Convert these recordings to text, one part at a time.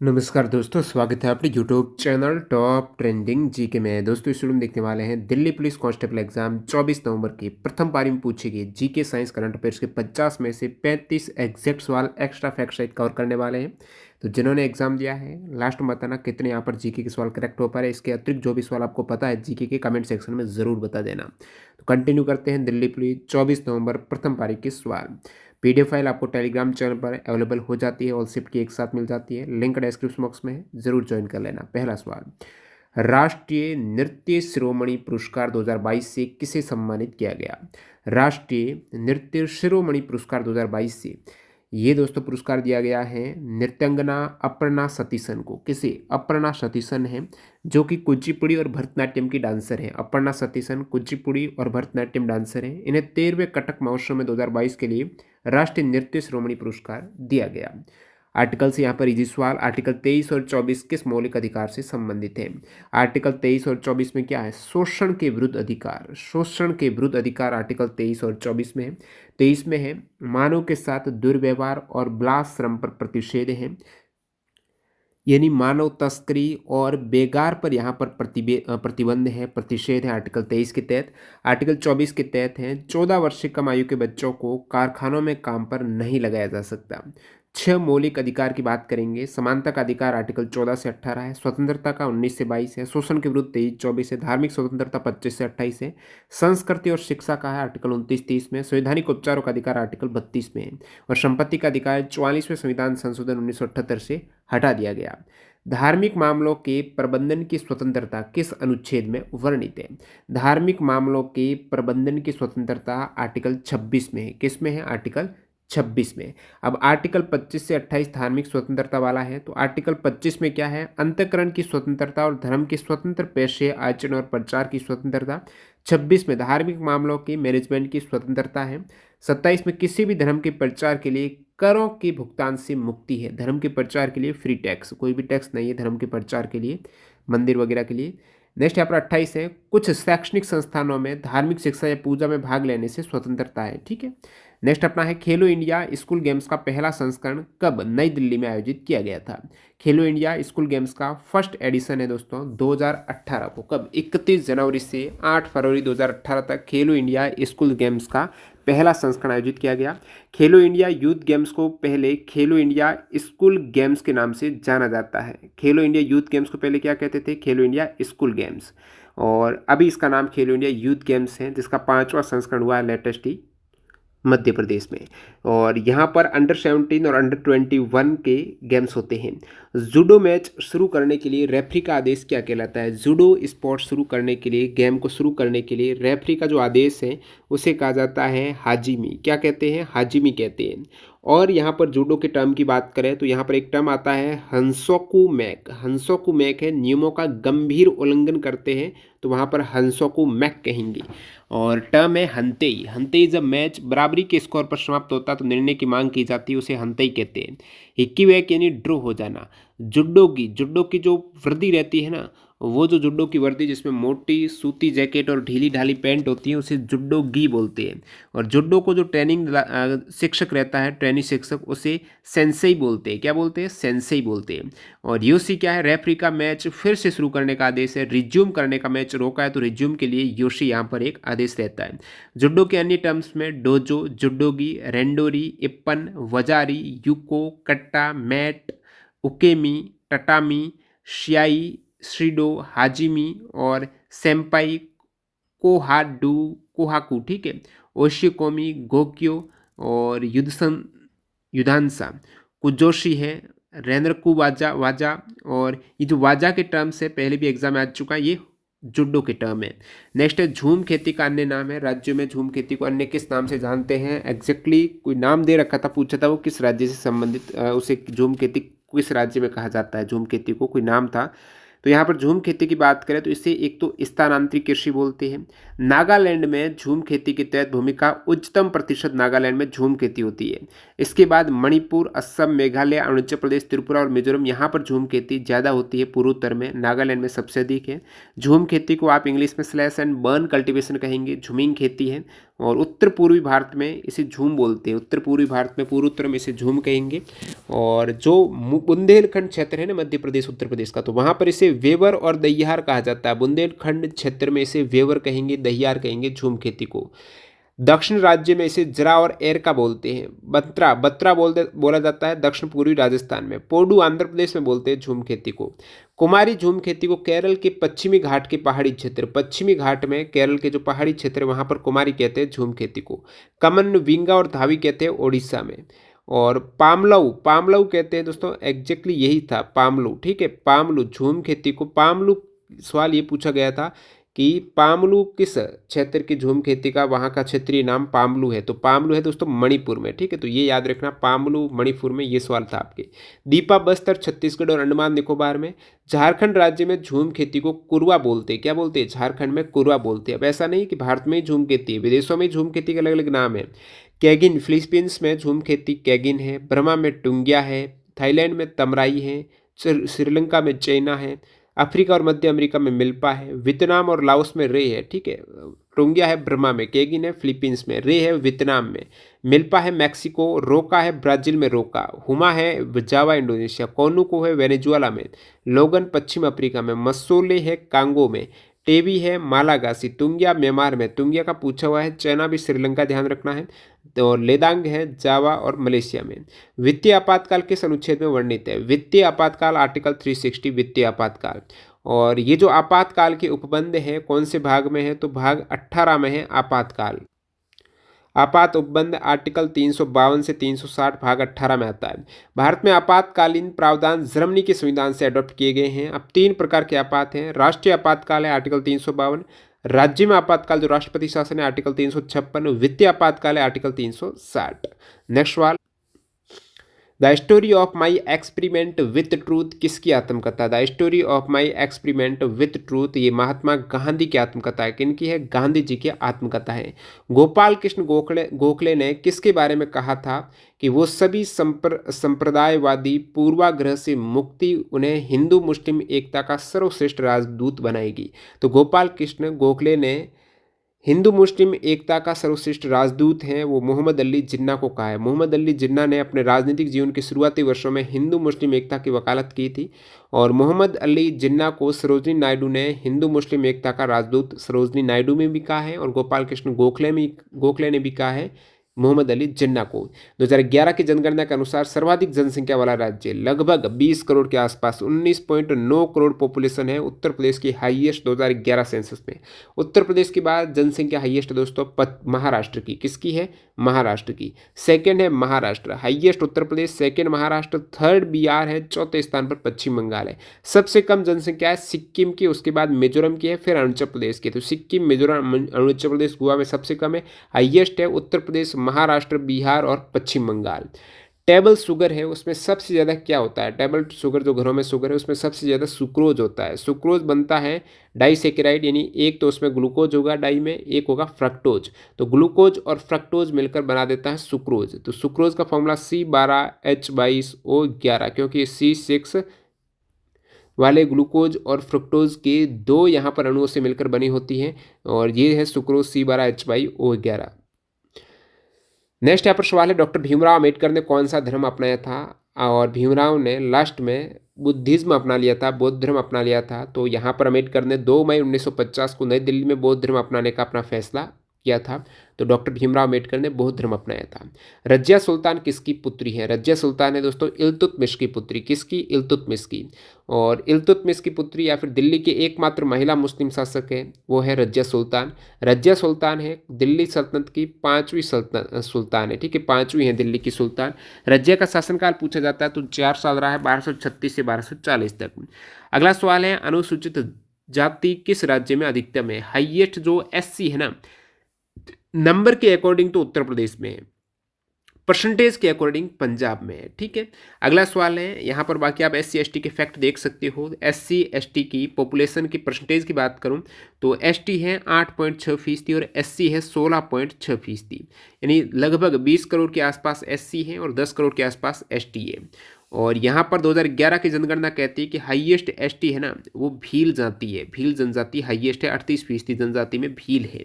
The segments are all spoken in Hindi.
नमस्कार दोस्तों, स्वागत है आपके YouTube channel top trending GK में। दोस्तों इस वीडियो में देखने वाले हैं दिल्ली पुलिस कांस्टेबल एग्जाम 24 नवंबर की प्रथम पारी में पूछी गई जीके साइंस करंट अफेयर्स के 50 में से 35 एग्जैक्ट सवाल एक्स्ट्रा फैक्ट सहित कवर करने वाले हैं। तो जिन्होंने एग्जाम दिया है लास्ट में बताना कितने यहाँ पर जीके के सवाल करेक्ट हो पा रहे हैं। इसके अतिरिक्त जो भी सवाल आपको पता है जीके के कमेंट सेक्शन में ज़रूर बता देना। तो कंटिन्यू करते हैं दिल्ली पुलिस 24 नवंबर प्रथम पारी के सवाल। पीडीएफ फाइल आपको टेलीग्राम चैनल पर अवेलेबल हो जाती है, ऑल शिफ्ट की एक साथ मिल जाती है। लिंक डिस्क्रिप्शन बॉक्स में है, जरूर ज्वाइन कर लेना। पहला सवाल, राष्ट्रीय नृत्य शिरोमणि पुरस्कार 2022 से किसे सम्मानित किया गया? राष्ट्रीय नृत्य शिरोमणि पुरस्कार 2022 से ये दोस्तों पुरस्कार दिया गया है नृत्यांगना अपर्णा सतीशन को। किसे? अपर्णा सतीशन है जो कि कुचिपुड़ी और भरतनाट्यम की डांसर है। अपर्णा सतीशन कुचिपुड़ी और भरतनाट्यम डांसर है। इन्हें 13वें कटक महोत्सव में 2022 के लिए राष्ट्रीय नृत्य शिरोमणि पुरस्कार दिया गया। आर्टिकल से यहाँ पर इजी सवाल, आर्टिकल 23 और 24 किस मौलिक अधिकार से संबंधित है? आर्टिकल 23 और 24 में क्या है? शोषण के विरुद्ध अधिकार। शोषण के विरुद्ध अधिकार आर्टिकल 23 और 24 में है। 23 में है मानव के साथ दुर्व्यवहार और बाल पर प्रतिषेध है, यानी मानव तस्करी और बेगार पर यहाँ पर प्रतिबंध है, प्रतिषेध है आर्टिकल 23 के तहत। आर्टिकल 24 के तहत है 14 वर्ष से कम आयु के बच्चों को कारखानों में काम पर नहीं लगाया जा सकता। 6 मौलिक अधिकार की बात करेंगे। समानता का अधिकार आर्टिकल 14 से 18 है। स्वतंत्रता का 19 से 22 है। शोषण के विरुद्ध 23-24 है। धार्मिक स्वतंत्रता 25 से 28 है। संस्कृति और शिक्षा का है आर्टिकल 29-30 में। संवैधानिक उपचारों का अधिकार आर्टिकल 32 में है। और संपत्ति का अधिकार 44वें संविधान संशोधन 1978 से हटा दिया गया। धार्मिक मामलों के प्रबंधन की स्वतंत्रता किस अनुच्छेद में वर्णित है? धार्मिक मामलों के प्रबंधन की स्वतंत्रता आर्टिकल 26 में है। किस में है? आर्टिकल 26 में। अब आर्टिकल 25 से 28 धार्मिक स्वतंत्रता वाला है, तो आर्टिकल 25 में क्या है? अंतःकरण की स्वतंत्रता और धर्म के स्वतंत्र पेशे, आचरण और प्रचार की स्वतंत्रता। 26 में धार्मिक मामलों की मैनेजमेंट की स्वतंत्रता है। 27 में किसी भी धर्म के प्रचार के लिए करों के भुगतान से मुक्ति है। धर्म के प्रचार के लिए फ्री टैक्स, कोई भी टैक्स नहीं है धर्म के प्रचार के लिए, मंदिर वगैरह के लिए। नेक्स्ट यहाँ पर 28 है कुछ शैक्षणिक संस्थानों में धार्मिक शिक्षा या पूजा में भाग लेने से स्वतंत्रता है। ठीक है। नेक्स्ट अपना है खेलो इंडिया स्कूल गेम्स का पहला संस्करण कब नई दिल्ली में आयोजित किया गया था? खेलो इंडिया स्कूल गेम्स का फर्स्ट एडिशन है दोस्तों 2018 को। कब? 31 जनवरी से 8 फरवरी 2018 तक खेलो इंडिया स्कूल गेम्स का पहला संस्करण आयोजित किया गया। खेलो इंडिया यूथ गेम्स को पहले खेलो इंडिया स्कूल गेम्स के नाम से जाना जाता है। खेलो इंडिया यूथ गेम्स को पहले क्या कहते थे? खेलो इंडिया स्कूल गेम्स। और अभी इसका नाम खेलो इंडिया यूथ गेम्स है, जिसका 5वां संस्करण हुआ है लेटेस्ट ही मध्य प्रदेश में। और यहाँ पर अंडर 17 और अंडर 21 के गेम्स होते हैं। जूडो मैच शुरू करने के लिए रेफरी का आदेश क्या कहलाता है? जूडो स्पोर्ट शुरू करने के लिए, गेम को शुरू करने के लिए रेफरी का जो आदेश है उसे कहा जाता है हाजिमी। क्या कहते हैं? हाजिमी कहते हैं। और यहाँ पर जूडो के टर्म की बात करें तो यहाँ पर एक टर्म आता है हंसोकू मैक। हंसोकू मैक है नियमों का गंभीर उल्लंघन करते हैं तो वहाँ पर हंसोकू मैक कहेंगे। और टर्म है हंतेई। हंतेई जब मैच बराबरी के स्कोर पर समाप्त होता है तो निर्णय की मांग की जाती है, उसे हंतेई कहते हैं। हिक्कीवैक यानी ड्रॉ हो जाना। जुड्डो की जो वर्दी रहती है ना, वो जो जुड्डो की वर्दी जिसमें मोटी सूती जैकेट और ढीली ढाली पैंट होती है उसे जुड्डो गी बोलते हैं। और जुड्डो को जो ट्रेनिंग शिक्षक रहता है, ट्रेनिंग शिक्षक, उसे सेंसेई बोलते हैं। क्या बोलते हैं? सेंसेई बोलते हैं। और योशी क्या है? रेफरी का मैच फिर से शुरू करने का आदेश है। रिज्यूम करने का मैच रोका है तो रिज्यूम के लिए योशी यहाँ पर एक आदेश रहता है। जुड्डो के अन्य टर्म्स में डोजो, जुड्डोगी, रेंडोरी, इप्पन, वजारी, यूको, कट्टा, मैट, उकेमी, टटामी, शियाई, श्रीडो, हाजिमी और सेम्पाई, कोहाडू, कोहाकू। ठीक है। ओशिकोमी, गोक्यो और युधांसा, कुजोशी है, रेंद्रकू वाजा वाजा। और ये जो वाजा के टर्म्स है पहले भी एग्जाम में आ चुका है, ये जुड्डो के टर्म है। नेक्स्ट है झूम खेती का अन्य नाम है। राज्यों में झूम खेती को अन्य किस नाम से जानते हैं? एग्जैक्टली कोई नाम दे रखा था, पूछा था वो किस राज्य से संबंधित, उसे झूम खेती किस राज्य में कहा जाता है? झूम खेती को कोई नाम था तो यहाँ पर झूम खेती की बात करें तो इसे एक तो स्थानांतरित कृषि बोलते हैं। नागालैंड में झूम खेती के तहत भूमि का उच्चतम प्रतिशत नागालैंड में झूम खेती होती है। इसके बाद मणिपुर, असम, मेघालय, अरुणाचल प्रदेश, त्रिपुरा और मिजोरम, यहाँ पर झूम खेती ज़्यादा होती है। पूर्वोत्तर में नागालैंड में सबसे अधिक है। झूम खेती को आप इंग्लिश में स्लैश एंड बर्न कल्टीवेशन कहेंगे, झूमिंग खेती है। और उत्तर पूर्वी भारत में इसे झूम बोलते हैं। उत्तर पूर्वी भारत में, पूर्वोत्तर में इसे झूम कहेंगे। और जो बुंदेलखंड क्षेत्र है ना मध्य प्रदेश उत्तर प्रदेश का, तो वहाँ पर इसे वेवर और दहियार कहा जाता है। बुंदेलखंड क्षेत्र में इसे वेवर कहेंगे, दहियार कहेंगे झूम खेती को। दक्षिण राज्य में इसे जरा और एरका बोलते हैं। बत्रा बत्रा बोला जाता है दक्षिण पूर्वी राजस्थान में। पोडू आंध्र प्रदेश में बोलते हैं झूम खेती को। कुमारी झूम खेती को केरल के पश्चिमी घाट के पहाड़ी क्षेत्र, पश्चिमी घाट में केरल के जो पहाड़ी क्षेत्र है वहाँ पर कुमारी कहते हैं झूम खेती को। कमन, विंगा और धावी कहते हैं ओडिशा में। और पामलऊ, पामलऊ कहते हैं दोस्तों, एग्जैक्टली यही था पामलू, ठीक है। पामलू झूम खेती को, पामलू सवाल ये पूछा गया था कि पामलू किस क्षेत्र की झूम खेती का वहाँ का क्षेत्रीय नाम पामलू है, तो पामलू है दोस्तों मणिपुर में, ठीक है। तो ये याद रखना, पामलू मणिपुर में, ये सवाल था आपके। दीपा बस्तर छत्तीसगढ़ और अंडमान निकोबार में। झारखंड राज्य में झूम खेती को कुरवा बोलते हैं। क्या बोलते हैं? झारखंड में कुरवा बोलते हैं। अब ऐसा नहीं कि भारत में ही झूम खेती है, विदेशों में झूम खेती के अलग अलग नाम है। कैगिन, फिलीपींस में झूम खेती कैगिन है। बर्मा में टुंगिया है। थाईलैंड में तमराई है। श्रीलंका में चैना है। अफ्रीका और मध्य अमेरिका में मिल्पा है। वियतनाम और लाओस में रे है, ठीक है। टुंगिया है बर्मा में, केगिन है फिलीपींस में, रे है वियतनाम में, मिल्पा है मैक्सिको, रोका है ब्राजील में, रोका, हुमा है जावा इंडोनेशिया, कोनुको है वेनेजुएला में, लोगन पश्चिम अफ्रीका में, मसोले है कांगो में, टेबी है मालागासी, तुंगिया म्यांमार में, तुंगिया का पूछा हुआ है, चैना भी श्रीलंका ध्यान रखना है, तो लेदांग है जावा और मलेशिया में। वित्तीय आपातकाल किस अनुच्छेद में वर्णित है? वित्तीय आपातकाल आर्टिकल 360 वित्तीय आपातकाल। और ये जो आपातकाल के उपबंध है कौन से भाग में है? तो भाग 18 में है आपातकाल। आपात उपबंध आर्टिकल 352 से 360 भाग 18 में आता है। भारत में आपातकालीन प्रावधान जर्मनी के संविधान से अडॉप्ट किए गए हैं। अब 3 प्रकार के आपात हैं। राष्ट्रीय आपातकाल है आर्टिकल 352, राज्य में आपातकाल जो राष्ट्रपति शासन है आर्टिकल 356, वित्तीय आपातकाल है आर्टिकल 360। नेक्स्ट सवाल, the story of my experiment with truth किसकी आत्मकथा? The story of my experiment with truth, ये महात्मा गांधी की आत्मकथा है। किनकी है? गांधी जी की आत्मकथा है। गोपाल कृष्ण गोखले ने किसके बारे में कहा था कि वो सभी संप्रदायवादी पूर्वाग्रह से मुक्ति उन्हें हिंदू मुस्लिम एकता का सर्वश्रेष्ठ राजदूत बनाएगी? तो गोपाल कृष्ण गोखले ने हिंदू मुस्लिम एकता का सर्वश्रेष्ठ राजदूत हैं वो मोहम्मद अली जिन्ना को कहा है। मोहम्मद अली जिन्ना ने अपने राजनीतिक जीवन के शुरुआती वर्षों में हिंदू मुस्लिम एकता की वकालत की थी। और मोहम्मद अली जिन्ना को सरोजनी नायडू ने हिंदू मुस्लिम एकता का राजदूत सरोजनी नायडू में भी कहा है, और गोपाल कृष्ण गोखले ने भी कहा है मोहम्मद अली जिन्ना को। 2011 की जनगणना के अनुसार सर्वाधिक जनसंख्या वाला राज्य लगभग 20 करोड़ के आसपास 19.9 करोड़ पॉपुलेशन है उत्तर प्रदेश की हाईएस्ट 2011 सेंसस में। उत्तर प्रदेश के बाद जनसंख्या हाईएस्ट दोस्तों महाराष्ट्र की। किसकी है? महाराष्ट्र की। सेकेंड है Maharashtra, highest Uttar Pradesh, second Maharashtra, third Bihar है, चौथे स्थान पर पश्चिम बंगाल है। सबसे कम जनसंख्या है सिक्किम की, उसके बाद मिजोरम की है, फिर अरुणाचल प्रदेश की। तो सिक्किम, मिजोरम, अरुणाचल प्रदेश, गोवा में सबसे कम है। हाईएस्ट है उत्तर प्रदेश, महाराष्ट्र, बिहार और पश्चिम बंगाल। टेबल शुगर है उसमें सबसे ज़्यादा क्या होता है? टेबल शुगर जो घरों में शुगर है उसमें सबसे ज़्यादा सुक्रोज होता है। सुक्रोज बनता है डाइसेकेराइड, यानी एक तो उसमें ग्लूकोज होगा डाई में, एक होगा फ्रक्टोज। तो ग्लूकोज और फ्रक्टोज मिलकर बना देता है सुक्रोज। तो सुक्रोज का फॉर्मूला C12H22O11, क्योंकि C6 वाले ग्लूकोज और फ्रुक्टोज के 2 यहाँ पर अणुओं से मिलकर बनी होती है, और ये है सुक्रोज C12H22O11। नेक्स्ट यहाँ पर सवाल है, डॉक्टर भीमराव अम्बेडकर ने कौन सा धर्म अपनाया था? और भीमराव ने लास्ट में बुद्धिज्म अपना लिया था, बौद्ध धर्म अपना लिया था। तो यहाँ पर अम्बेडकर ने 2 मई 1950 को नई दिल्ली में बौद्ध धर्म अपनाने का अपना फैसला किया था। तो डॉक्टर भीमराव अम्बेडकर ने बौद्ध धर्म अपनाया था। रजिया सुल्तान किसकी पुत्री है? रजिया सुल्तान है दोस्तों इल्तुतमिश की पुत्री। किसकी? इल्तुतमिश की। और इल्तुतमिश की पुत्री या फिर दिल्ली की एकमात्र महिला मुस्लिम शासक है वो है रजिया सुल्तान। रजिया सुल्तान है दिल्ली सल्तनत की 5वीं सुल्तान है, ठीक है, 5वीं है दिल्ली की सुल्तान। रजिया का शासनकाल पूछा जाता है तो 4 साल रहा है, 1236 से 1240 तक। अगला सवाल है, अनुसूचित जाति किस राज्य में अधिकतम है? हाईएस्ट जो SC है ना, नंबर के अकॉर्डिंग तो उत्तर प्रदेश में है। परसेंटेज के अकॉर्डिंग पंजाब में है। ठीक है, अगला सवाल है यहाँ पर। बाकी आप एससी एसटी के फैक्ट देख सकते हो। एससी एसटी की पॉपुलेशन की परसेंटेज की बात करूँ तो एसटी है 8.6% और एससी है 16.6%। यानी लगभग 20 करोड़ के आसपास एससी है और 10 करोड़ के आसपास एसटी है। और यहाँ पर 2011 की जनगणना कहती है कि हाईएस्ट एसटी है ना वो भील जाति है। भील जनजाति हाईएस्ट है, 38% जनजाति में भील है।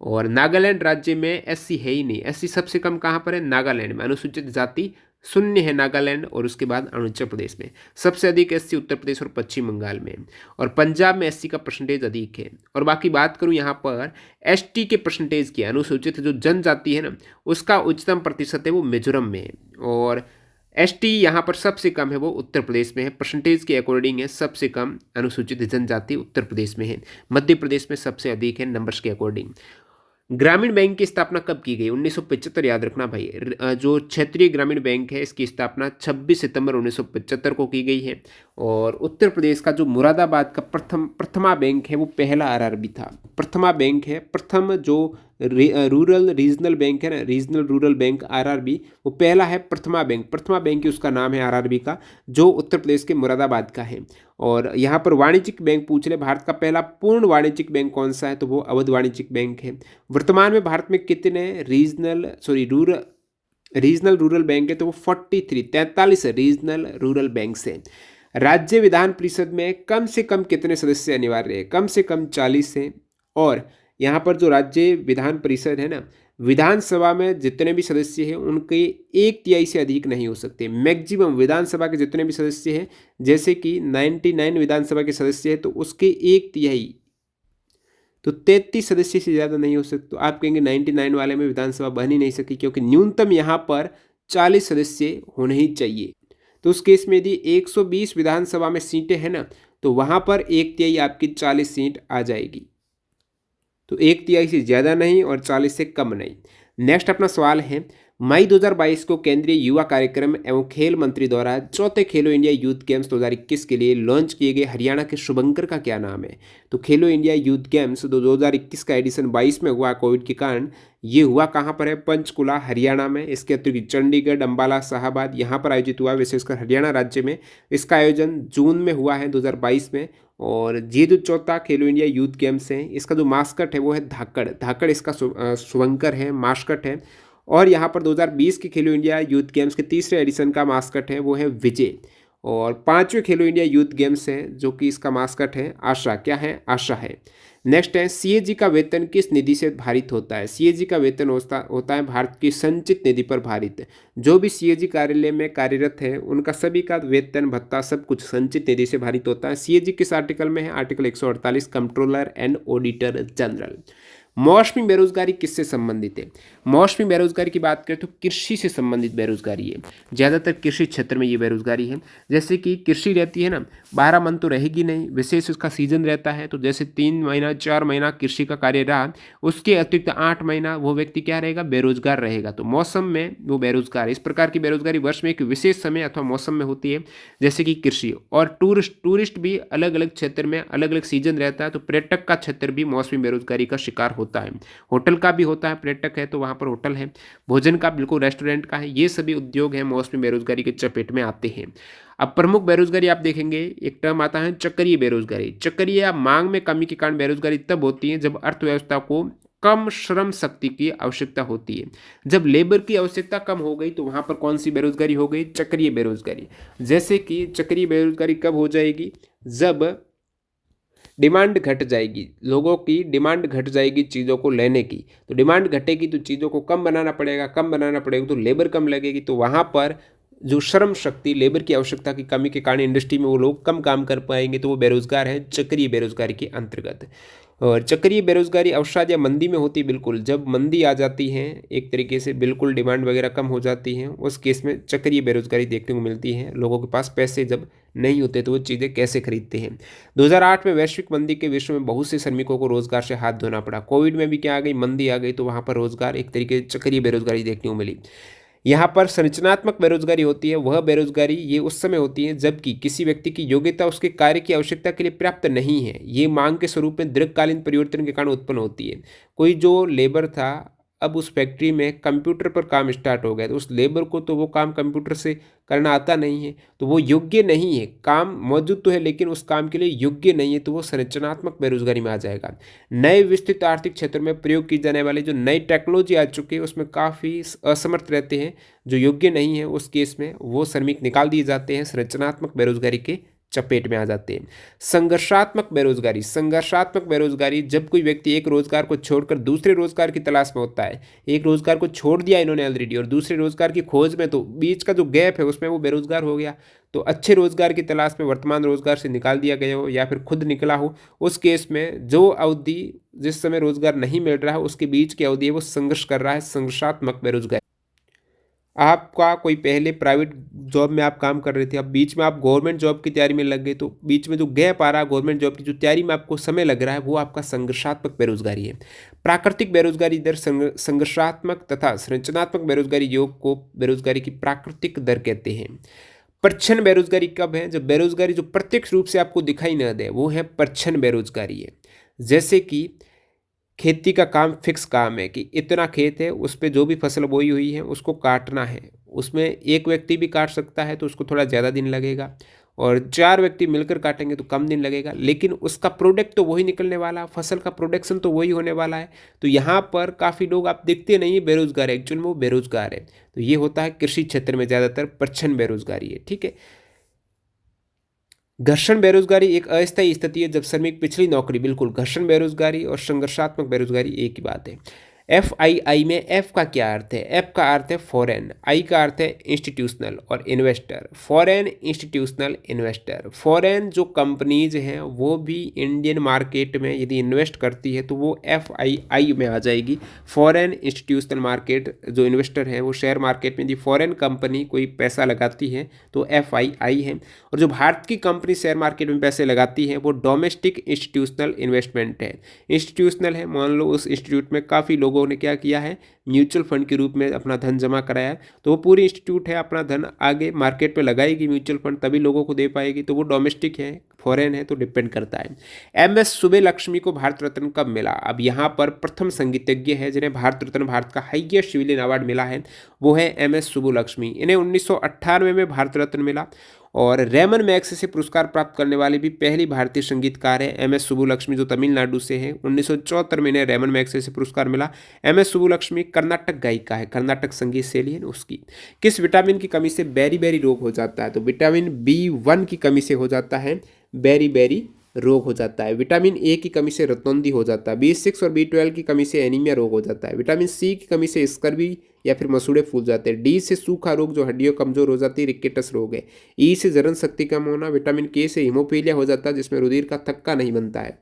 और नागालैंड राज्य में एससी है ही नहीं। एससी सबसे कम कहाँ पर है? नागालैंड में। अनुसूचित जाति शून्य है नागालैंड, और उसके बाद अरुणाचल प्रदेश में। सबसे अधिक एससी उत्तर प्रदेश और पश्चिम बंगाल में। और पंजाब में एससी का परसेंटेज अधिक है। और बाकी बात करूँ यहाँ पर एसटी के परसेंटेज की, अनुसूचित जो जनजाति है ना उसका उच्चतम प्रतिशत है वो मिजोरम में है। और एसटी यहाँ पर सबसे कम है वो उत्तर प्रदेश में है। परसेंटेज के अकॉर्डिंग है सबसे कम अनुसूचित जनजाति उत्तर प्रदेश में है। मध्य प्रदेश में सबसे अधिक है नंबर्स के अकॉर्डिंग। ग्रामीण बैंक की स्थापना कब की गई? 1975। याद रखना भाई, जो क्षेत्रीय ग्रामीण बैंक है इसकी स्थापना 26 सितंबर 1975 को की गई है। और उत्तर प्रदेश का जो मुरादाबाद का प्रथमा बैंक है वो पहला आरआरबी था। प्रथमा बैंक है, प्रथम जो रूरल रीजनल बैंक है ना, रीजनल रूरल बैंक आरआरबी, वो पहला है प्रथमा बैंक। प्रथमा बैंक ही उसका नाम है आरआरबी का, जो उत्तर प्रदेश के मुरादाबाद का है। और यहाँ पर वाणिज्यिक बैंक पूछ ले, भारत का पहला पूर्ण वाणिज्यिक बैंक कौन सा है? तो वो अवध वाणिज्यिक बैंक है। वर्तमान में भारत में कितने रीजनल रूरल बैंक है? तो वो 43 रीजनल रूरल बैंक है। राज्य विधान परिषद में कम से कम कितने सदस्य अनिवार्य है? कम से कम 40 हैं। और यहाँ पर जो राज्य विधान परिषद है ना, विधानसभा में जितने भी सदस्य हैं उनके 1/3 से अधिक नहीं हो सकते। मैक्सिमम विधानसभा के जितने भी सदस्य हैं, जैसे कि 99 विधानसभा के सदस्य हैं तो उसके 1/3, तो 33 सदस्य से ज़्यादा नहीं हो सकते। तो आप कहेंगे 99 वाले में विधानसभा बन ही नहीं सकी, क्योंकि न्यूनतम यहाँ पर 40 सदस्य होने ही चाहिए। तो उस केस में यदि 120 विधानसभा में सीटें हैं ना, तो वहाँ पर 1/3 आपकी 40 सीट आ जाएगी। तो 1/3 से ज़्यादा नहीं और 40 से कम नहीं। नेक्स्ट अपना सवाल है, मई 2022 को केंद्रीय युवा कार्यक्रम एवं खेल मंत्री द्वारा चौथे खेलो इंडिया यूथ गेम्स 2021 के लिए लॉन्च किए गए हरियाणा के शुभंकर का क्या नाम है? तो खेलो इंडिया यूथ गेम्स 2021 का एडिशन 22 में हुआ कोविड के कारण। ये हुआ कहाँ पर है? पंचकुला हरियाणा में। इसके अतिरिक्त चंडीगढ़, अंबाला, शाहबाद यहाँ पर आयोजित हुआ, विशेषकर हरियाणा राज्य में। इसका आयोजन जून में हुआ है 2022 में। और ये जो चौथा खेलो इंडिया यूथ गेम्स है इसका जो मास्कट है वो है धाकड़। धाकड़ इसका शुभंकर है, मास्कट है। और यहाँ पर 2020 के खेलो इंडिया यूथ गेम्स के तीसरे एडिशन का मास्कट है वो है विजय। और 5वें खेलो इंडिया यूथ गेम्स हैं जो कि इसका मास्कट है आशा। क्या है? आशा है। नेक्स्ट है, सीएजी का वेतन किस निधि से भारित होता है? सीएजी का वेतन होता है भारत की संचित निधि पर भारित। जो भी सीएजी कार्यालय में कार्यरत है उनका सभी का वेतन भत्ता सब कुछ संचित निधि से भारित होता है। सीएजी किस आर्टिकल में है? Article 148, controller and auditor general. मौसमी बेरोजगारी किससे संबंधित है? मौसमी बेरोजगारी की बात करें तो कृषि से संबंधित बेरोजगारी है। ज़्यादातर कृषि क्षेत्र में ये बेरोजगारी है। जैसे कि कृषि रहती है ना, 12 मन तो रहेगी नहीं, विशेष उसका सीजन रहता है। तो जैसे 3 महीना 4 महीना कृषि का कार्य रहा, उसके अतिरिक्त 8 महीना वो व्यक्ति क्या रहेगा? बेरोजगार रहेगा। तो मौसम में वो बेरोजगार है। इस प्रकार की बेरोजगारी वर्ष में एक विशेष समय अथवा मौसम में होती है, जैसे कि कृषि। और टूरिस्ट भी अलग अलग क्षेत्र में अलग अलग सीजन रहता है। तो पर्यटक का क्षेत्र भी मौसमी बेरोजगारी का शिकार होता है। होटल का भी होता है, पर्यटक है तो वहाँ पर होटल है। भोजन का बिल्कुल रेस्टोरेंट का है। ये सभी उद्योग हैं मौसमी बेरोजगारी के चपेट में आते हैं। अब प्रमुख बेरोजगारी आप देखेंगे, एक टर्म आता है चक्रीय बेरोजगारी। चक्रीय या मांग में कमी के कारण बेरोजगारी तब होती है जब अर्थव्यवस्था को कम श्रम शक्ति की आवश्यकता होती है। जब लेबर की आवश्यकता कम हो गई तो वहाँ पर कौन सी बेरोजगारी हो गई? चक्रीय बेरोजगारी। जैसे कि चक्रीय बेरोजगारी कब हो जाएगी? जब डिमांड घट जाएगी, लोगों की डिमांड घट जाएगी चीज़ों को लेने की। तो डिमांड घटेगी तो चीज़ों को कम बनाना पड़ेगा, कम बनाना पड़ेगा तो लेबर कम लगेगी। तो वहाँ पर जो श्रम शक्ति, लेबर की आवश्यकता की कमी के कारण इंडस्ट्री में वो लोग कम काम कर पाएंगे, तो वो बेरोजगार हैं चक्रीय बेरोजगारी के अंतर्गत। और चक्रीय बेरोजगारी अवसाद या मंदी में होती है। बिल्कुल जब मंदी आ जाती है, एक तरीके से बिल्कुल डिमांड वगैरह कम हो जाती है, उस केस में चक्रीय बेरोजगारी देखने को मिलती है। लोगों के पास पैसे जब नहीं होते तो वो चीज़ें कैसे खरीदते हैं। 2008 में वैश्विक मंदी के विश्व में बहुत से श्रमिकों को रोजगार से हाथ धोना पड़ा। कोविड में भी क्या आ गई? मंदी आ गई, तो वहाँ पर रोजगार एक तरीके से चक्रीय बेरोजगारी देखने को मिली। यहाँ पर संरचनात्मक बेरोजगारी होती है। वह बेरोजगारी ये उस समय होती है जबकि किसी व्यक्ति की योग्यता उसके कार्य की आवश्यकता के लिए पर्याप्त नहीं है। ये मांग के स्वरूप में दीर्घकालीन परिवर्तन के कारण उत्पन्न होती है। कोई जो लेबर था अब उस फैक्ट्री में कंप्यूटर पर काम स्टार्ट हो गया, तो उस लेबर को तो वो काम कंप्यूटर से करना आता नहीं है, तो वो योग्य नहीं है। काम मौजूद तो है लेकिन उस काम के लिए योग्य नहीं है, तो वो संरचनात्मक बेरोजगारी में आ जाएगा। नए विस्तृत आर्थिक क्षेत्र में प्रयोग की जाने वाली जो नई टेक्नोलॉजी आ चुकी है उसमें काफ़ी असमर्थ रहते हैं, जो योग्य नहीं है उस केस में वो श्रमिक निकाल दिए जाते हैं, संरचनात्मक बेरोजगारी के चपेट में आ जाते हैं। संघर्षात्मक बेरोजगारी जब कोई व्यक्ति एक रोजगार को छोड़कर दूसरे रोजगार की तलाश में होता है। एक रोजगार को छोड़ दिया इन्होंने ऑलरेडी और दूसरे रोजगार की खोज में, तो बीच का जो गैप है उसमें वो बेरोजगार हो गया। तो अच्छे रोजगार की तलाश में वर्तमान रोजगार से निकाल दिया गया हो या फिर खुद निकला हो, उस केस में जो अवधि जिस समय रोजगार नहीं मिल रहा है उसके बीच की अवधि है वो संघर्ष कर रहा है, संघर्षात्मक बेरोजगारी। आपका कोई पहले प्राइवेट जॉब में आप काम कर रहे थे, अब बीच में आप गवर्नमेंट जॉब की तैयारी में लग गए, तो बीच में जो गैप आ रहा है गवर्नमेंट जॉब की जो तैयारी में आपको समय लग रहा है वो आपका संघर्षात्मक बेरोजगारी है। प्राकृतिक बेरोजगारी दर संघर्षात्मक तथा संरचनात्मक बेरोजगारी योग को बेरोजगारी की प्राकृतिक दर कहते हैं। प्रच्छन्न बेरोजगारी कब है? जब बेरोजगारी जो प्रत्यक्ष रूप से आपको दिखाई न दे, वो है प्रच्छन्न बेरोजगारी है। जैसे कि खेती का काम फिक्स काम है कि इतना खेत है, उस पे जो भी फसल बोई हुई है उसको काटना है। उसमें एक व्यक्ति भी काट सकता है तो उसको थोड़ा ज़्यादा दिन लगेगा, और 4 व्यक्ति मिलकर काटेंगे तो कम दिन लगेगा, लेकिन उसका प्रोडक्ट तो वही निकलने वाला है, फसल का प्रोडक्शन तो वही होने वाला है। तो यहाँ पर काफ़ी लोग आप देखते नहीं है बेरोजगार है, एक्चुअल में वो बेरोजगार है। तो ये होता है कृषि क्षेत्र में ज़्यादातर प्रच्छन्न बेरोजगारी है, ठीक है। घर्षण बेरोजगारी एक अस्थायी स्थिति है जब श्रमिक पिछली नौकरी, बिल्कुल घर्षण बेरोजगारी और संघर्षात्मक बेरोजगारी एक ही बात है। एफ आई आई में एफ का क्या अर्थ है? एफ का अर्थ है फॉरेन, आई का अर्थ है इंस्टीट्यूशनल और investor. Foreign institutional investor, foreign जो कंपनीज हैं वो भी इंडियन मार्केट में यदि इन्वेस्ट करती है तो वो एफ आई आई में आ जाएगी। फॉरेन इंस्टीट्यूशनल मार्केट जो इन्वेस्टर हैं वो शेयर मार्केट में यदि फॉरेन कंपनी कोई पैसा लगाती है तो एफ आई आई है। और जो भारत की कंपनी शेयर मार्केट में पैसे लगाती है वो डोमेस्टिक इंस्टीट्यूशनल इन्वेस्टमेंट है। इंस्टीट्यूशनल है, मान लो उस इंस्टीट्यूट में काफ़ी लोगों ने क्या किया है, म्यूचुअल फंड के रूप में अपना धन जमा कराया है, तो वो पूरी इंस्टीट्यूट है अपना धन आगे मार्केट पे लगाएगी म्यूचुअल फंड, तभी लोगों को दे पाएगी, तो वो डोमेस्टिक है। फॉरेन है तो डिपेंड करता है। एम एस सुब्बुलक्ष्मी को भारत रत्न कब मिला? अब यहाँ पर प्रथम संगीतज्ञ है जिन्हें भारत रत्न, भारत का हाईएस्ट सिविलियन अवार्ड मिला है, वो है एम एस सुब्बुलक्ष्मी। इन्हें 1998 में भारत रत्न मिला। और रेमन मैग्सेसे पुरस्कार प्राप्त करने वाली भी पहली भारतीय संगीतकार है एम एस सुब्बुलक्ष्मी, जो तमिलनाडु से है। 1974 में इन्हें रेमन मैग्सेसे पुरस्कार मिला। एम एस सुब्बुलक्ष्मी कर्नाटक गायिका है, कर्नाटक संगीत शैली है उसकी। किस विटामिन की कमी से बेरी बेरी रोग हो जाता है? तो विटामिन B1 की कमी से हो जाता है बेरी बेरी रोग हो जाता है। विटामिन ए की कमी से रतौंधी हो जाता है। B6 और B12 की कमी से एनीमिया रोग हो जाता है। विटामिन सी की कमी से स्कर्वी या फिर मसूड़े फूल जाते हैं। डी से सूखा रोग जो हड्डियों कमजोर हो जाती है, रिकेटस रोग है। ई से जलन शक्ति कम होना। विटामिन के से हीमोफीलिया हो जाता है जिसमें रुधिर का थक्का नहीं बनता है।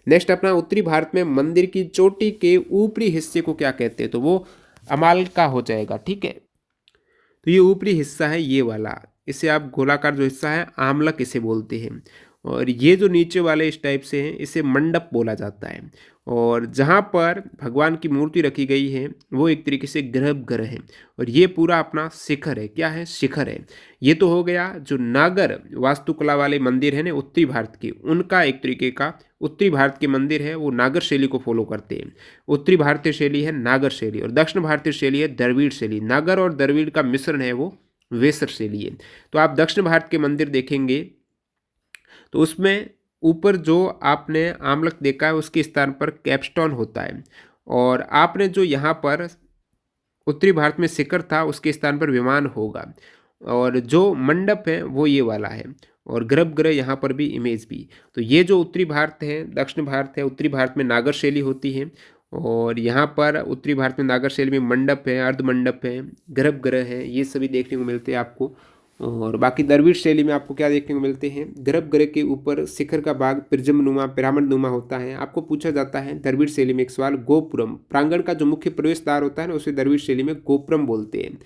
नेक्स्ट अपना उत्तरी भारत में मंदिर की चोटी के ऊपरी हिस्से को क्या कहते हैं? तो वो अमालका हो जाएगा, ठीक है। तो ये ऊपरी हिस्सा है ये वाला, इसे आप गोलाकार जो हिस्सा है आमलक इसे बोलते हैं। और ये जो नीचे वाले इस टाइप से हैं इसे मंडप बोला जाता है। और जहाँ पर भगवान की मूर्ति रखी गई है वो एक तरीके से गर्भगृह है। और ये पूरा अपना शिखर है, क्या है? शिखर है। ये तो हो गया जो नागर वास्तुकला वाले मंदिर है ना उत्तरी भारत के, उनका एक तरीके का उत्तरी भारत के मंदिर है वो नागर शैली को फॉलो करते हैं। उत्तरी भारतीय शैली है नागर शैली और दक्षिण भारतीय शैली है द्रविड़ शैली। नागर और द्रविड़ का मिश्रण है वो वेसर शैली है। तो आप दक्षिण भारत के मंदिर देखेंगे तो उसमें ऊपर जो आपने आमलक देखा है उसके स्थान पर कैपस्टोन होता है। और आपने जो यहाँ पर उत्तरी भारत में शिखर था उसके स्थान पर विमान होगा। और जो मंडप है वो ये वाला है। और गर्भगृह यहाँ पर भी इमेज भी। तो ये जो उत्तरी भारत है, दक्षिण भारत है, उत्तरी भारत में नागर शैली होती है। और यहाँ पर उत्तरी भारत में नागर शैली में मंडप है, अर्ध मंडप है, गर्भगृह है, ये सभी देखने को मिलते हैं आपको। और बाकी द्रविड़ शैली में आपको क्या देखने को मिलते हैं? गर्भगृह के ऊपर शिखर का भाग प्रिज्म नुमा, पिरामिड नुमा होता है। आपको पूछा जाता है द्रविड़ शैली में एक सवाल, गोपुरम, प्रांगण का जो मुख्य प्रवेश द्वार होता है ना उसे द्रविड़ शैली में गोपुरम बोलते हैं।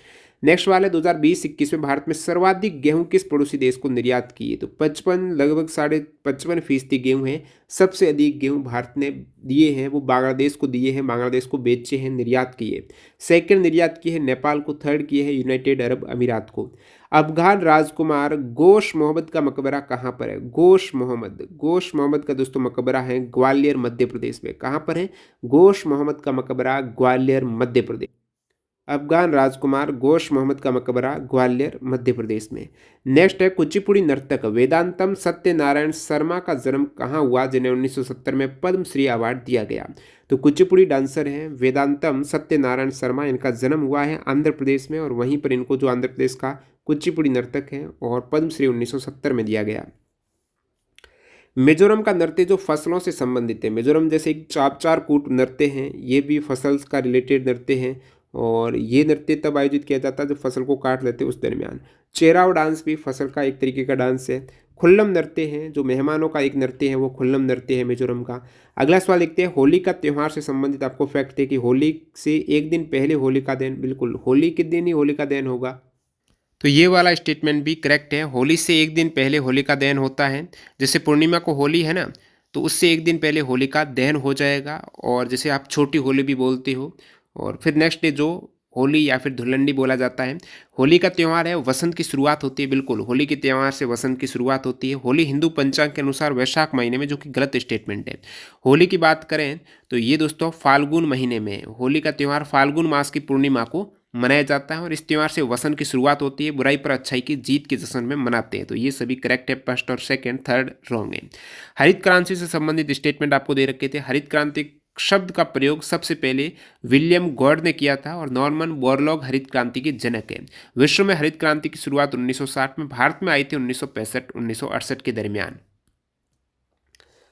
नेक्स्ट वाला है 2020-21 में भारत में सर्वाधिक गेहूं किस पड़ोसी देश को निर्यात की है? तो 55, लगभग 55.5% गेहूं है। सबसे अधिक गेहूं भारत ने दिए हैं वो बांग्लादेश को दिए हैं, बांग्लादेश को बेचे हैं, निर्यात किए। सेकंड निर्यात किए हैं नेपाल को, थर्ड किए हैं यूनाइटेड अरब अमीरात को। अफगान राजकुमार गोश मोहम्मद का मकबरा कहाँ पर है? गोश मोहम्मद का दोस्तों मकबरा है ग्वालियर मध्य प्रदेश में। कहाँ पर है? गोश मोहम्मद का मकबरा ग्वालियर मध्य प्रदेश। अफगान राजकुमार गोश मोहम्मद का मकबरा ग्वालियर मध्य प्रदेश में। नेक्स्ट है कुचिपुड़ी नर्तक वेदांतम सत्यनारायण शर्मा का जन्म कहाँ हुआ, जिन्हें 1970 में पद्मश्री अवार्ड दिया गया? तो कुचिपुड़ी डांसर हैं वेदांतम सत्यनारायण शर्मा, इनका जन्म हुआ है आंध्र प्रदेश में और वहीं पर इनको जो आंध्र प्रदेश का कुचिपुड़ी नर्तक है और पद्मश्री 1970 में दिया गया। मिजोरम का नृत्य जो फसलों से संबंधित है, मिजोरम जैसे एक चार कूट नृत्य हैं, ये भी फसल का रिलेटेड नृत्य हैं और ये नृत्य तब आयोजित किया जाता है जब फसल को काट लेते हैं उस दरमियान। चेराव डांस भी फसल का एक तरीके का डांस है। खुल्लम नृत्य है जो मेहमानों का एक नृत्य है, वो खुल्लम नृत्य है मिजोरम का। अगला सवाल देखते हैं, होली का त्यौहार से संबंधित आपको फैक्ट है कि होली से एक दिन पहले होलिका दहन, बिल्कुल होली के दिन ही होलिका दहन होगा। तो ये वाला स्टेटमेंट भी करेक्ट है। होली से एक दिन पहले होलिका दहन होता है। जैसे पूर्णिमा को होली है ना, तो उससे एक दिन पहले होलिका दहन हो जाएगा और जैसे आप छोटी होली भी बोलते हो। और फिर नेक्स्ट डे जो होली या फिर धुलंडी बोला जाता है। होली का त्यौहार है, वसंत की शुरुआत होती है, बिल्कुल होली के त्यौहार से वसंत की शुरुआत होती है। होली हिंदू पंचांग के अनुसार वैशाख महीने में, जो कि गलत स्टेटमेंट है। होली की बात करें तो ये दोस्तों फाल्गुन महीने में, होली का त्यौहार फाल्गुन मास की पूर्णिमा को मनाया जाता है और इस त्यौहार से वसंत की शुरुआत होती है। बुराई पर अच्छाई की जीत के जश्न में मनाते हैं। तो ये सभी करेक्ट है, फर्स्ट और सेकंड, थर्ड रॉन्ग है। हरित क्रांति से संबंधित स्टेटमेंट आपको दे रखे थे। हरित क्रांति शब्द का प्रयोग सबसे पहले विलियम गॉड ने किया था और नॉर्मन बोरलॉग हरित क्रांति के जनक है। विश्व में हरित क्रांति की शुरुआत 1960 में, भारत में आई थी 1965-1968 के दरमियान।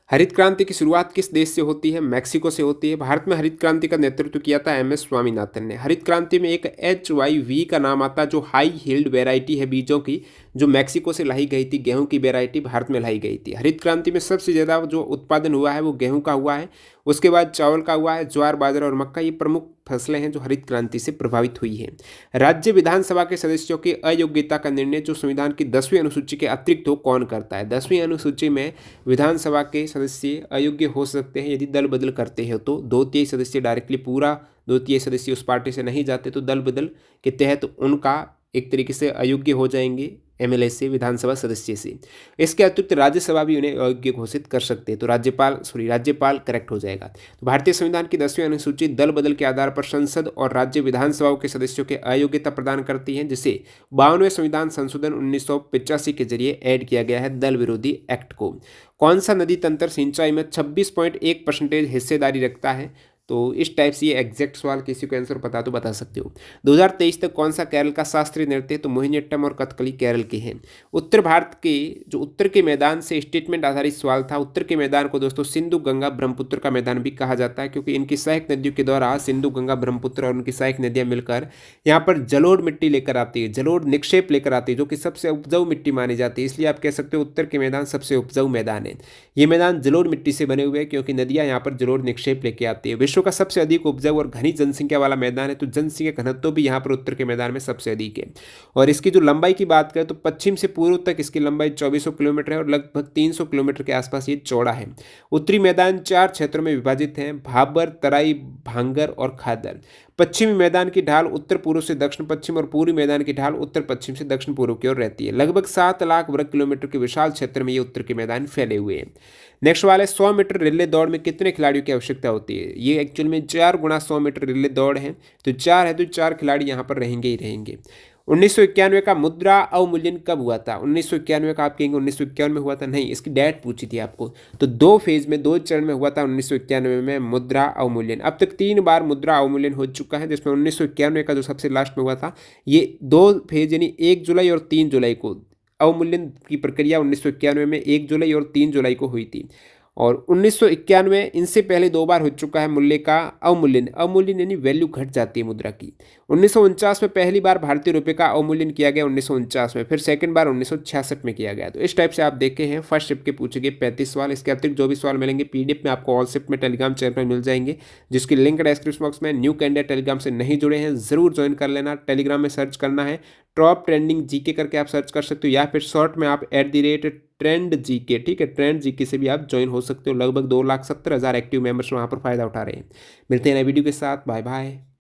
हरित क्रांति की शुरुआत किस देश से होती है? मैक्सिको से होती है। भारत में हरित क्रांति का नेतृत्व किया था एम एस स्वामीनाथन ने। हरित क्रांति में एक HYV का नाम आता है जो हाई हील्ड वेराइटी है बीजों की, जो मैक्सिको से लाई गई थी। गेहूं की वेराइटी भारत में लाई गई थी। हरित क्रांति में सबसे ज़्यादा जो उत्पादन हुआ है वो गेहूं का हुआ है, उसके बाद चावल का हुआ है, ज्वार बाजरा और मक्का, ये प्रमुख फसलें हैं जो हरित क्रांति से प्रभावित हुई हैं। राज्य विधानसभा के सदस्यों की अयोग्यता का निर्णय जो संविधान की 10वीं अनुसूची के अतिरिक्त हो कौन करता है? 10वीं अनुसूची में विधानसभा के सदस्य अयोग्य हो सकते हैं यदि दल बदल करते हैं तो। 2/3 सदस्य डायरेक्टली पूरा 2/3 सदस्य उस पार्टी से नहीं जाते तो दल बदल के तहत उनका एक तरीके से अयोग्य हो जाएंगे MLA से, विधानसभा सदस्य से। इसके अतिरिक्त राज्यसभा भी उन्हें अयोग्य घोषित कर सकते हैं, तो राज्यपाल करेक्ट हो जाएगा। तो भारतीय संविधान की 10वीं अनुसूची दल बदल के आधार पर संसद और राज्य विधानसभाओं के सदस्यों के अयोग्यता प्रदान करती है, जिसे 52वें संविधान संशोधन 1985 के जरिए ऐड किया गया है दल विरोधी एक्ट को। कौन सा नदी तंत्र सिंचाई में 26.1% हिस्सेदारी रखता है? तो इस टाइप से ये एग्जैक्ट सवाल किसी को आंसर पता तो बता सकते हो। 2023 तक कौन सा केरल का शास्त्रीय नृत्य है? तो मोहिनीअट्टम और कथकली केरल के हैं। उत्तर भारत के जो उत्तर के मैदान से स्टेटमेंट आधारित सवाल था। उत्तर के मैदान को दोस्तों सिंधु गंगा ब्रह्मपुत्र का मैदान भी कहा जाता है, क्योंकि इनकी सहायक नदियों के द्वारा सिंधु गंगा ब्रह्मपुत्र और उनकी सहायक नदियां मिलकर यहाँ पर जलोढ़ मिट्टी लेकर आती है, जलोढ़ निक्षेप लेकर आती है, जो कि सबसे उपजाऊ मिट्टी मानी जाती है। इसलिए आप कह सकते हो उत्तर के मैदान सबसे उपजाऊ मैदान है। ये मैदान जलोढ़ मिट्टी से बने हुए हैं क्योंकि नदियां यहाँ पर जलोढ़ निक्षेप लेके आती है। विश्व का सबसे अधिक उपजाऊ और घनी जनसंख्या वाला मैदान है, तो जनसंख्या घनत्व भी यहाँ पर उत्तर के मैदान में सबसे अधिक है। और इसकी जो लंबाई की बात करें तो पश्चिम से पूर्व तक इसकी लंबाई 2400 किलोमीटर है और लगभग 300 किलोमीटर के आसपास ये चौड़ा है। उत्तरी मैदान 4 क्षेत्रों में विभाजित है, भाबर, तराई, भांगर और खादर। पश्चिमी मैदान की ढाल उत्तर पूर्व से दक्षिण पश्चिम और पूर्वी मैदान की ढाल उत्तर पश्चिम से दक्षिण पूर्व की ओर रहती है। लगभग 7 लाख वर्ग किलोमीटर के विशाल क्षेत्र में ये उत्तर के मैदान फैले हुए हैं। नेक्स्ट वाला है 100 मीटर रिले दौड़ में कितने खिलाड़ियों की आवश्यकता होती है? ये एक्चुअल में 4 गुना 100 मीटर रिले दौड़ है, तो 4 है तो 4 खिलाड़ी यहाँ पर रहेंगे ही रहेंगे। 1991 का मुद्रा अवमूल्यन कब हुआ था? 1991 का आप कहेंगे 1951 में हुआ था, नहीं, इसकी डेट पूछी थी आपको। तो 2 फेज में 2 चरण में हुआ था 1991 में मुद्रा अवमूल्यन। अब तक 3 बार मुद्रा अवमूल्यन हो चुका है, जिसमें 1991 का जो सबसे लास्ट में हुआ था, ये 2 फेज यानी 1 जुलाई और 3 जुलाई को अवमूल्यन की प्रक्रिया 1991 में 1 जुलाई और 3 जुलाई को हुई थी। और 1991 इनसे पहले 2 बार हो चुका है मूल्य का अवमूल्यन। अवमूल्यन यानी वैल्यू घट जाती है मुद्रा की। 1949 में पहली बार भारतीय रुपये का अवमूल्यन किया गया 1949 में, फिर सेकंड बार 1966 में किया गया। तो इस टाइप से आप देखे हैं फर्स्ट शिफ्ट के पूछे गए 35 सवाल। इसके अतिरिक्त जो भी सवाल मिलेंगे PDF में आपको ऑल शिफ्ट में टेलीग्राम चैनल पर मिल जाएंगे, जिसकी लिंक डिस्क्रिप्शन बॉक्स में। न्यू कैंडिडेट टेलीग्राम से नहीं जुड़े हैं जरूर ज्वाइन कर लेना। टेलीग्राम में सर्च करना है टॉप ट्रेंडिंग जीके करके आप सर्च कर सकते हो, या फिर शॉर्ट में आप @ट्रेंड जीके, ठीक है, ट्रेंड जीके से भी आप ज्वाइन हो सकते हो। लगभग 2,70,000 एक्टिव मेंबर्स वहाँ पर फायदा उठा रहे हैं। मिलते हैं नए वीडियो के साथ, बाय बाय।